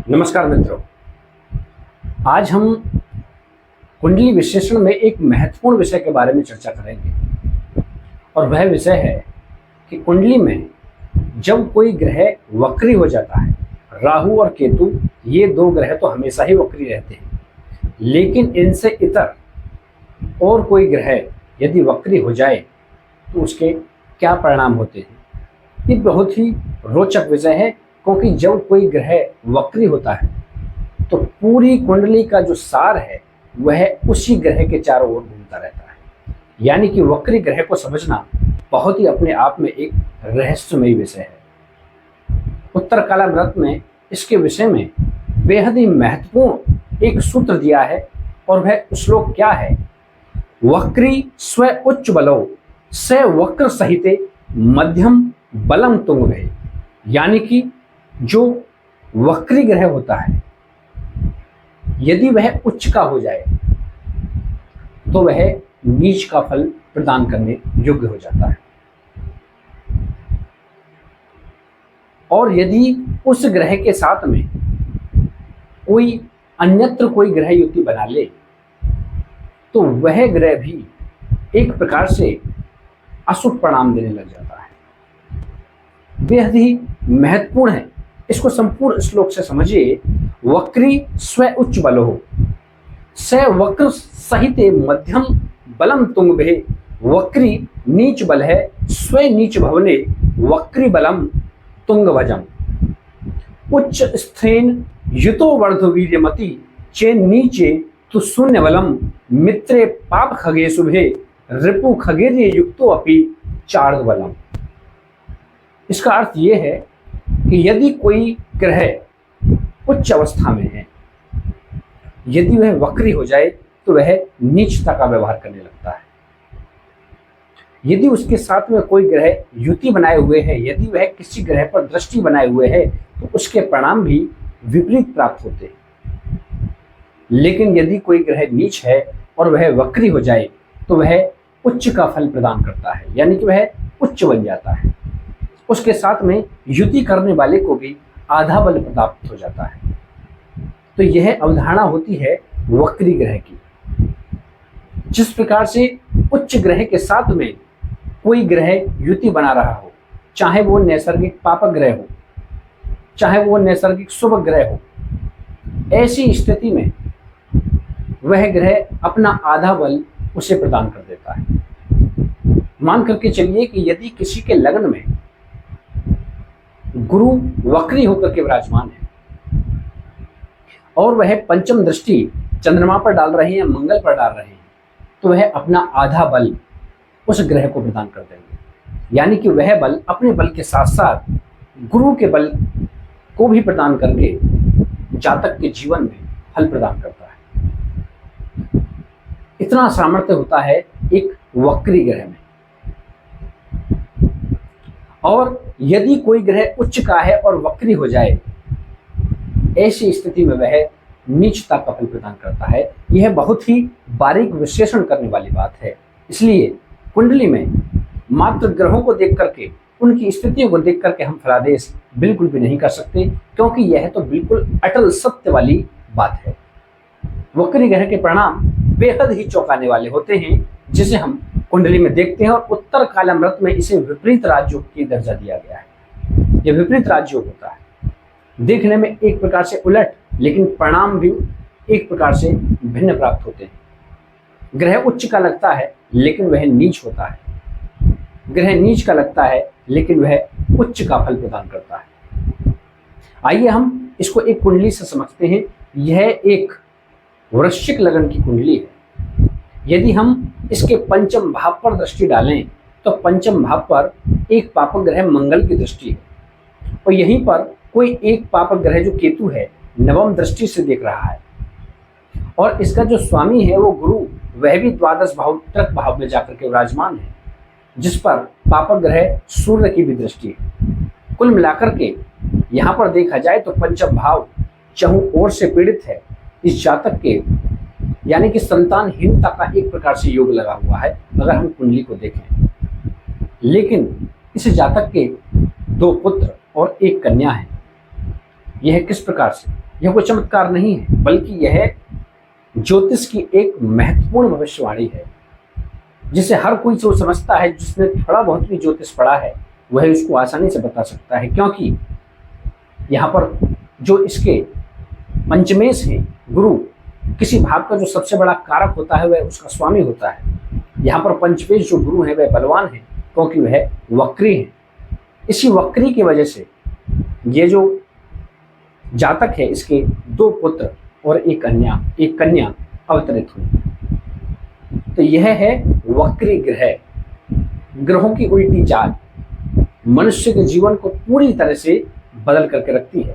नमस्कार मित्रों, आज हम कुंडली विश्लेषण में एक महत्वपूर्ण विषय के बारे में चर्चा करेंगे और वह विषय है कि कुंडली में जब कोई ग्रह वक्री हो जाता है, राहु और केतु ये दो ग्रह तो हमेशा ही वक्री रहते हैं, लेकिन इनसे इतर और कोई ग्रह यदि वक्री हो जाए तो उसके क्या परिणाम होते हैं। ये बहुत ही रोचक विषय है, क्योंकि जब कोई ग्रह वक्री होता है तो पूरी कुंडली का जो सार है वह उसी ग्रह के चारों ओर घूमता रहता है। यानी कि वक्री ग्रह को समझना बहुत ही अपने आप में एक रहस्यमयी विषय है। उत्तर कालामृत में इसके विषय में बेहद ही महत्वपूर्ण एक सूत्र दिया है और वह श्लोक क्या है। वक्री स्व उच्च बलो स वक्र सहिते मध्यम बलम तुंग भय। यानी कि जो वक्री ग्रह होता है यदि वह उच्च का हो जाए तो वह नीच का फल प्रदान करने योग्य हो जाता है, और यदि उस ग्रह के साथ में कोई अन्यत्र कोई ग्रह युति बना ले तो वह ग्रह भी एक प्रकार से अशुभ परिणाम देने लग जाता है। बेहद ही महत्वपूर्ण है, इसको संपूर्ण श्लोक से समझिए। वक्री स्व उच्च बलो स वक्र सहित मध्यम बलम तुंग भे। वक्री नीच बल है, स्व नीच भवने वक्री बलम तुंग भजम। उच्च स्थेन युतो वर्ध वीर्यमति चेन नीचे तु शून्य बलम मित्रे पाप खगे शुभे रिपु खगेर्य युक्तो अपि चार्द बलम। इसका अर्थ यह है कि यदि कोई ग्रह उच्च अवस्था में है, यदि वह वक्री हो जाए तो वह नीचता का व्यवहार करने लगता है। यदि उसके साथ में कोई ग्रह युति बनाए हुए है, यदि वह किसी ग्रह पर दृष्टि बनाए हुए है तो उसके परिणाम भी विपरीत प्राप्त होते हैं। लेकिन यदि कोई ग्रह नीच है और वह वक्री हो जाए तो वह उच्च का फल प्रदान करता है, यानी कि वह उच्च बन जाता है। उसके साथ में युति करने वाले को भी आधा बल प्राप्त हो जाता है। तो यह अवधारणा होती है वक्री ग्रह की। जिस प्रकार से उच्च ग्रह के साथ में कोई ग्रह युति बना रहा हो, चाहे वो नैसर्गिक पापक ग्रह हो, चाहे वो नैसर्गिक शुभ ग्रह हो, ऐसी स्थिति में वह ग्रह अपना आधा बल उसे प्रदान कर देता है। मान करके चलिए कि यदि किसी के लग्न में गुरु वक्री होकर के विराजमान है और वह पंचम दृष्टि चंद्रमा पर डाल रहे हैं, मंगल पर डाल रहे हैं, तो वह अपना आधा बल उस ग्रह को प्रदान कर देंगे। यानी कि वह बल अपने बल के साथ साथ गुरु के बल को भी प्रदान करके जातक के जीवन में फल प्रदान करता है। इतना सामर्थ्य होता है एक वक्री ग्रह में। और यदि कोई ग्रह उच्च का है और वक्री हो जाए, ऐसी स्थिति में वह नीचता का फल प्रदान करता है। यह बहुत ही बारीक विश्लेषण करने वाली बात है। इसलिए कुंडली में मात्र ग्रहों को देख करके, उनकी स्थितियों को देख करके हम फलादेश बिल्कुल भी नहीं कर सकते, क्योंकि यह तो बिल्कुल अटल सत्य वाली बात है। वक्री ग्रह के परिणाम बेहद ही चौंकाने वाले होते हैं, जिसे हम कुंडली में देखते हैं। और उत्तर कालामृत में इसे विपरीत राजयोग की दर्जा दिया गया है। यह विपरीत राजयोग होता है, देखने में एक प्रकार से उलट, लेकिन परिणाम भी एक प्रकार से भिन्न प्राप्त होते हैं। ग्रह उच्च का लगता है लेकिन वह नीच होता है, ग्रह नीच का लगता है लेकिन वह उच्च का फल प्रदान करता है। आइए हम इसको एक कुंडली से समझते हैं। यह एक वृश्चिक लगन की कुंडली है। यदि हम इसके पंचम भाव पर दृष्टि डालें तो पंचम भाव पर एक पापक ग्रह मंगल की दृष्टि है, और यहीं पर कोई एक पापक ग्रह जो केतु है नवम दृष्टि से देख रहा है, और इसका जो स्वामी है वो गुरु, वह भी द्वादश भाव तृक भाव में जाकर के विराजमान है, जिस पर पापक ग्रह सूर्य की भी दृष्टि है। कुल मिलाकर के यहाँ पर देखा जाए तो पंचम भाव चहुं ओर से पीड़ित है। इस जातक के यानी कि संतानहीनता का एक प्रकार से योग लगा हुआ है अगर हम कुंडली को देखें। लेकिन इस जातक के 2 पुत्र और 1 कन्या है। यह किस प्रकार से, यह कोई चमत्कार नहीं है, बल्कि यह ज्योतिष की एक महत्वपूर्ण भविष्यवाणी है, जिसे हर कोई जो समझता है, जिसने थोड़ा बहुत भी ज्योतिष पढ़ा है, वह इसको आसानी से बता सकता है। क्योंकि यहाँ पर जो इसके पंचमेश है, गुरु, किसी भाव का जो सबसे बड़ा कारक होता है वह उसका स्वामी होता है। यहाँ पर पंचमेश जो गुरु है वह बलवान है, क्योंकि वह वक्री है। इसी वक्री की वजह से ये जो जातक है, इसके 2 पुत्र और एक कन्या अवतरित हुई। तो यह है वक्री ग्रह, ग्रहों की उल्टी चाल मनुष्य के जीवन को पूरी तरह से बदल करके रखती है।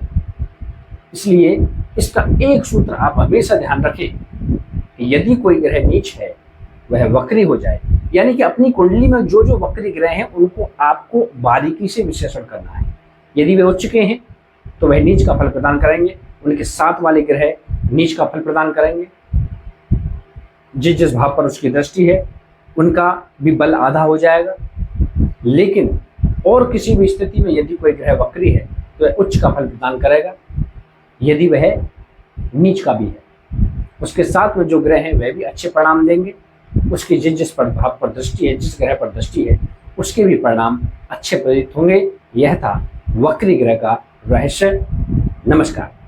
इसलिए इसका एक सूत्र आप हमेशा ध्यान रखें कि यदि कोई ग्रह नीच है वह वक्री हो जाए, यानी कि अपनी कुंडली में जो जो वक्री ग्रह हैं उनको आपको बारीकी से विश्लेषण करना है। यदि वे उच्च के हैं तो वह नीच का फल प्रदान करेंगे, उनके साथ वाले ग्रह नीच का फल प्रदान करेंगे। जिस जिस भाव पर उसकी दृष्टि है उनका भी बल आधा हो जाएगा। लेकिन और किसी भी स्थिति में यदि कोई ग्रह वक्री है तो वह उच्च का फल प्रदान करेगा, यदि वह नीच का भी है। उसके साथ में जो ग्रह हैं वह भी अच्छे परिणाम देंगे। उसकी जिस जिस पर भाव पर दृष्टि है, जिस ग्रह पर दृष्टि है, उसके भी परिणाम अच्छे प्रतीत होंगे। यह था वक्री ग्रह का रहस्य। नमस्कार।